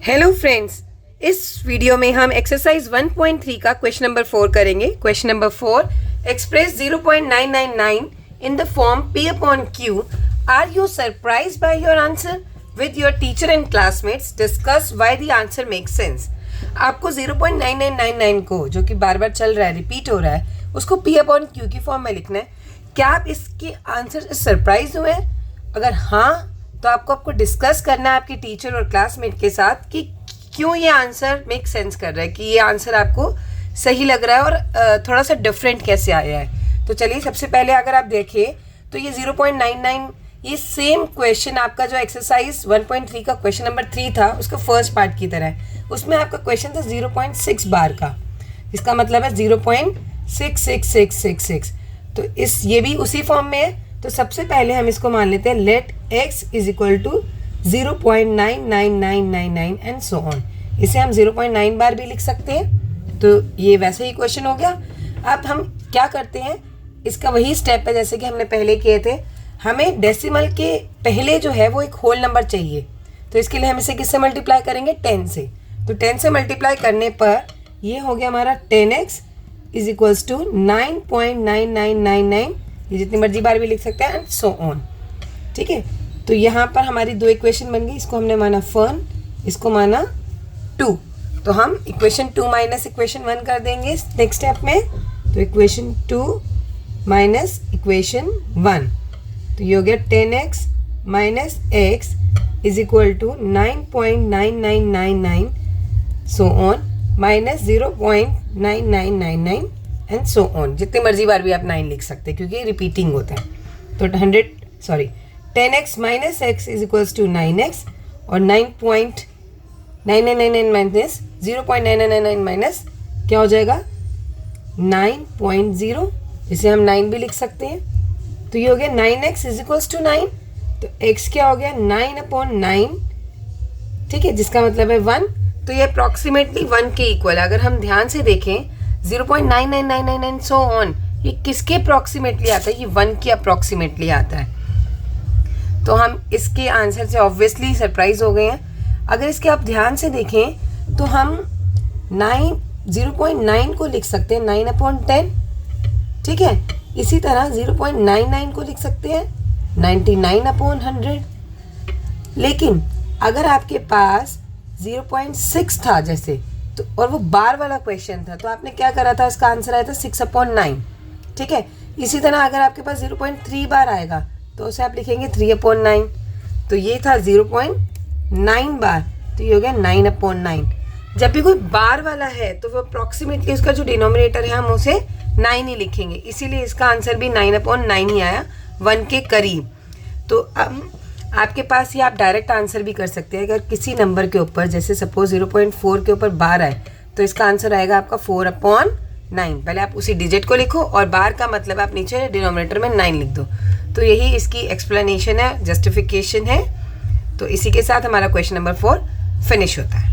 Hello friends, इस video में हम एक्सरसाइज 1.3 का क्वेश्चन नंबर 4 करेंगे। Question number 4, express 0.999 in the form P upon Q। Are you surprise by your answer with your teacher and classmates, discuss why the answer makes sense. आपको 0.9999 को, जो कि बार बार चल रहा है, रिपीट हो रहा है, उसको P upon Q की फॉर्म में लिखना है। क्या आप इसके आंसर से सरप्राइज हुए हैं? अगर हाँ, तो आपको डिस्कस करना है आपके टीचर और क्लासमेट के साथ कि क्यों ये आंसर मेक सेंस कर रहा है, कि ये आंसर आपको सही लग रहा है और थोड़ा सा डिफरेंट कैसे आया है। तो चलिए, सबसे पहले अगर आप देखें तो ये 0.99, ये सेम क्वेश्चन आपका जो एक्सरसाइज 1.3 का क्वेश्चन नंबर 3 था, उसका फर्स्ट पार्ट की तरह है। उसमें आपका क्वेश्चन था 0.6 बार का, इसका मतलब है 0.66666। तो ये भी उसी फॉर्म में है। तो सबसे पहले हम इसको मान लेते हैं, let x is equal to 0.99999 and so on. इसे हम 0.9 बार भी लिख सकते हैं। तो ये वैसे ही क्वेश्चन हो गया। अब हम क्या करते हैं, इसका वही स्टेप है जैसे कि हमने पहले किए थे। हमें डेसिमल के पहले जो है वो एक होल नंबर चाहिए। तो इसके लिए हम इसे किससे मल्टीप्लाई करेंगे? 10 से। तो 10 से मल्टीप्लाई करने पर ये हो गया हमारा 10x इज इक्वल्स टू 9.9999। ये जितनी मर्जी बार भी लिख सकते हैं एंड सो ऑन। ठीक है, तो यहाँ पर हमारी दो इक्वेशन बन गई। इसको हमने माना 1, इसको माना 2। तो हम इक्वेशन 2 माइनस इक्वेशन 1 कर देंगे नेक्स्ट स्टेप में। तो इक्वेशन 2 माइनस इक्वेशन 1, तो ये हो गया 10x minus x is equal to 9.9999 so on minus 0.9999 and so on. जितने मर्जी बार भी आप 9 लिख सकते हैं क्योंकि रिपीटिंग होता है। तो 10x minus x is equals to 9x और 9.9999 माइनस 0.9999 माइनस क्या हो जाएगा? 9.0। इसे हम 9 भी लिख सकते हैं। तो ये हो गया 9x इज इक्वल्स टू 9। तो x क्या हो गया? 9/9। ठीक है, जिसका मतलब है 1। तो ये अप्रॉक्सीमेटली 1 के इक्वल है। अगर हम ध्यान से देखें 0.99999 सो ऑन, ये किसके अप्रॉक्सीमेटली आता है? ये 1 के अप्रॉक्सीमेटली आता है। तो हम इसके आंसर से ऑब्वियसली सरप्राइज हो गए हैं। अगर इसके आप ध्यान से देखें तो हम 0.9 को लिख सकते हैं 9/10। ठीक है, इसी तरह 0.99 को लिख सकते हैं 99/100। लेकिन अगर आपके पास 0.6 था जैसे, तो और वो बार वाला क्वेश्चन था, तो आपने क्या करा था? इसका आंसर आया था 6/9। ठीक है, इसी तरह अगर आपके पास 0.3 बार आएगा तो उसे आप लिखेंगे 3/9। तो ये था 0.9 बार, तो ये हो गया 9/9। जब भी कोई बार वाला है तो वो अप्रॉक्सीमेटली उसका जो डिनोमिनेटर है हम उसे 9 ही लिखेंगे, इसीलिए इसका आंसर भी 9/9 ही आया, 1 के करीब। तो अब आपके पास ये आप डायरेक्ट आंसर भी कर सकते हैं। अगर किसी नंबर के ऊपर, जैसे सपोज 0.4 के ऊपर बार आए, तो इसका आंसर आएगा आपका 4/9। पहले आप उसी डिजिट को लिखो और बार का मतलब आप नीचे डिनोमिनेटर में 9 लिख दो। तो यही इसकी एक्सप्लेनेशन है, जस्टिफिकेशन है। तो इसी के साथ हमारा क्वेश्चन नंबर 4 फिनिश होता है।